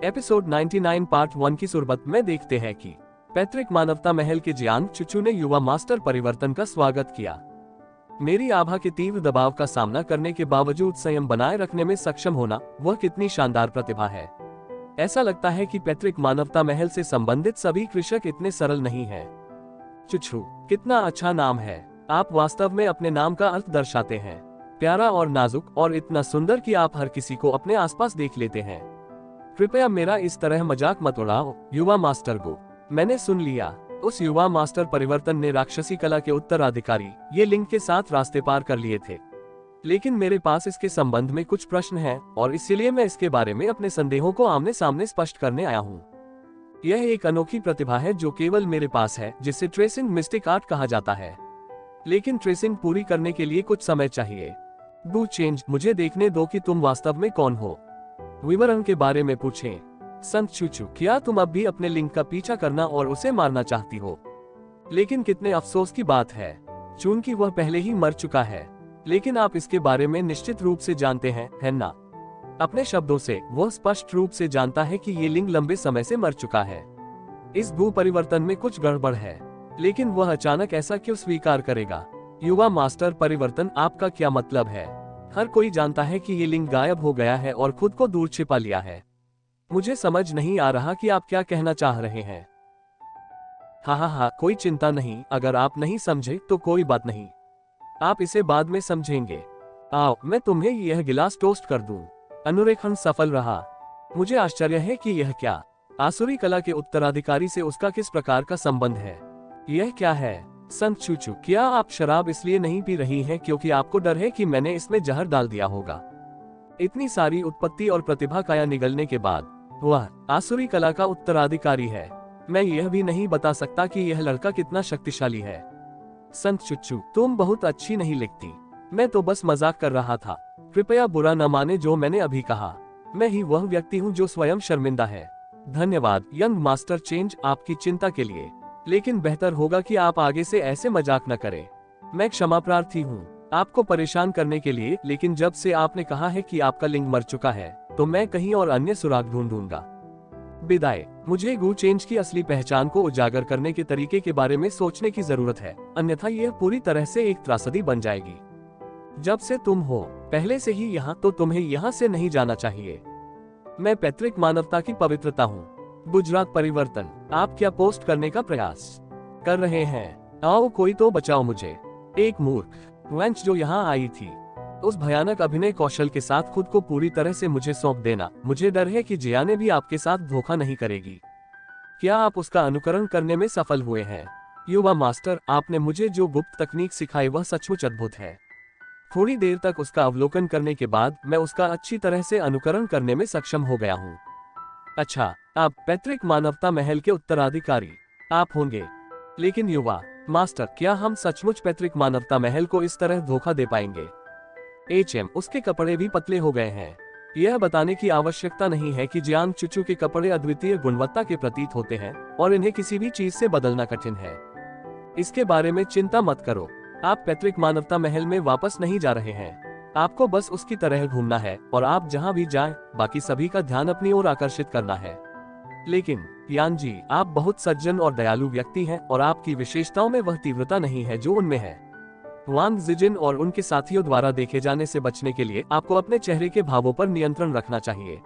Episode 99 part 1 की सुरबत में देखते हैं कि पैट्रिक मानवता महल के जियांग चुचू ने युवा मास्टर परिवर्तन का स्वागत किया। मेरी आभा के तीव्र दबाव का सामना करने के बावजूद संयम बनाए रखने में सक्षम होना वह कितनी शानदार प्रतिभा है। ऐसा लगता है कि पैट्रिक मानवता महल से संबंधित सभी कृषक इतने सरल नहीं है। चुचू, कितना अच्छा नाम है। आप वास्तव में अपने नाम का अर्थ दर्शाते हैं। प्यारा और नाजुक और इतना सुंदर कि आप हर किसी को अपने आसपास देख लेते हैं। कृपया मेरा इस तरह मजाक मत उड़ाओ, युवा मास्टर गो। मैंने सुन लिया, उस युवा मास्टर परिवर्तन ने राक्षसी कला के उत्तराधिकारी ये लिंग के साथ रास्ते पार कर लिए थे। लेकिन मेरे पास इसके संबंध में कुछ प्रश्न हैं और इसीलिए मैं इसके बारे में अपने संदेहों को आमने सामने स्पष्ट करने आया हूँ। यह एक अनोखी प्रतिभा है जो केवल मेरे पास है, जिसे ट्रेसिंग मिस्टिक आर्ट कहा जाता है। लेकिन ट्रेसिंग पूरी करने के लिए कुछ समय चाहिए। डू चेंज, मुझे देखने दो कि तुम वास्तव में कौन हो। विवरण के बारे में पूछें। संत चुचू, क्या तुम अब भी अपने लिंग का पीछा करना और उसे मारना चाहती हो? लेकिन कितने अफसोस की बात है, चूंकि वह पहले ही मर चुका है। लेकिन आप इसके बारे में निश्चित रूप से जानते हैं, है ना? अपने शब्दों से वह स्पष्ट रूप से जानता है कि ये लिंग लंबे समय से मर चुका है। इस भू परिवर्तन में कुछ गड़बड़ है, लेकिन वह अचानक ऐसा क्यों स्वीकार करेगा? युवा मास्टर परिवर्तन, आपका क्या मतलब है? हर कोई जानता है कि ये लिंग गायब हो गया है और खुद को दूर छिपा लिया है। मुझे समझ नहीं आ रहा कि आप क्या कहना चाह रहे हैं। हाँ, कोई चिंता नहीं, अगर आप नहीं समझे तो कोई बात नहीं, आप इसे बाद में समझेंगे। आओ, मैं तुम्हें यह गिलास टोस्ट कर दूं। अनुरेखण सफल रहा। मुझे आश्चर्य है कि यह क्या आसुरी कला के उत्तराधिकारी से उसका किस प्रकार का संबंध है। यह क्या है? संत चुचू, क्या आप शराब इसलिए नहीं पी रही हैं क्योंकि आपको डर है कि मैंने इसमें जहर डाल दिया होगा? इतनी सारी उत्पत्ति और प्रतिभा काया निगलने के बाद वह आसुरी कला का उत्तराधिकारी है। मैं यह भी नहीं बता सकता कि यह लड़का कितना शक्तिशाली है। संत चुचू, तुम बहुत अच्छी नहीं लिखती। मैं तो बस मजाक कर रहा था। कृपया बुरा न माने जो मैंने अभी कहा। मैं ही वह व्यक्ति हूँ जो स्वयं शर्मिंदा है। धन्यवाद यंग मास्टर चेंज, आपकी चिंता के लिए। लेकिन बेहतर होगा कि आप आगे से ऐसे मजाक न करें। मैं क्षमा प्रार्थी हूँ आपको परेशान करने के लिए, लेकिन जब से आपने कहा है कि आपका लिंग मर चुका है तो मैं कहीं और अन्य सुराग ढूंढूंगा। विदाई। मुझे गू चेंज की असली पहचान को उजागर करने के तरीके के बारे में सोचने की जरूरत है, अन्यथा यह पूरी तरह से एक त्रासदी बन जाएगी। जब से तुम हो पहले से ही यहाँ, तो तुम्हें यहाँ से नहीं जाना चाहिए। मैं पैट्रिक मानवता की पवित्रता हूँ। गुजरात परिवर्तन, आप क्या पोस्ट करने का प्रयास कर रहे हैं? आओ, कोई तो बचाओ मुझे। एक मूर्ख वेंच जो यहाँ आई थी, उस भयानक अभिनय कौशल के साथ खुद को पूरी तरह से मुझे सौंप देना। मुझे डर है कि जिया ने भी आपके साथ धोखा नहीं करेगी। क्या आप उसका अनुकरण करने में सफल हुए हैं? युवा मास्टर, आपने मुझे जो गुप्त तकनीक सिखाई वह सचमुच अद्भुत है। थोड़ी देर तक उसका अवलोकन करने के बाद मैं उसका अच्छी तरह से अनुकरण करने में सक्षम हो गया हूँ। अच्छा, आप पैट्रिक मानवता महल के उत्तराधिकारी आप होंगे। लेकिन युवा मास्टर, क्या हम सचमुच पैट्रिक मानवता महल को इस तरह धोखा दे पाएंगे? उसके कपड़े भी पतले हो गए हैं। यह बताने की आवश्यकता नहीं है कि जियांग चुचू के कपड़े अद्वितीय गुणवत्ता के प्रतीत होते हैं और इन्हें किसी भी चीज से बदलना कठिन है। इसके बारे में चिंता मत करो। आप पैट्रिक मानवता महल में वापस नहीं जा रहे हैं। आपको बस उसकी तरह घूमना है और आप जहां भी जाएं, बाकी सभी का ध्यान अपनी ओर आकर्षित करना है। लेकिन यान जी, आप बहुत सज्जन और दयालु व्यक्ति हैं और आपकी विशेषताओं में वह तीव्रता नहीं है जो उनमें है। वांग जिजिन और उनके साथियों द्वारा देखे जाने से बचने के लिए आपको अपने चेहरे के भावों पर नियंत्रण रखना चाहिए।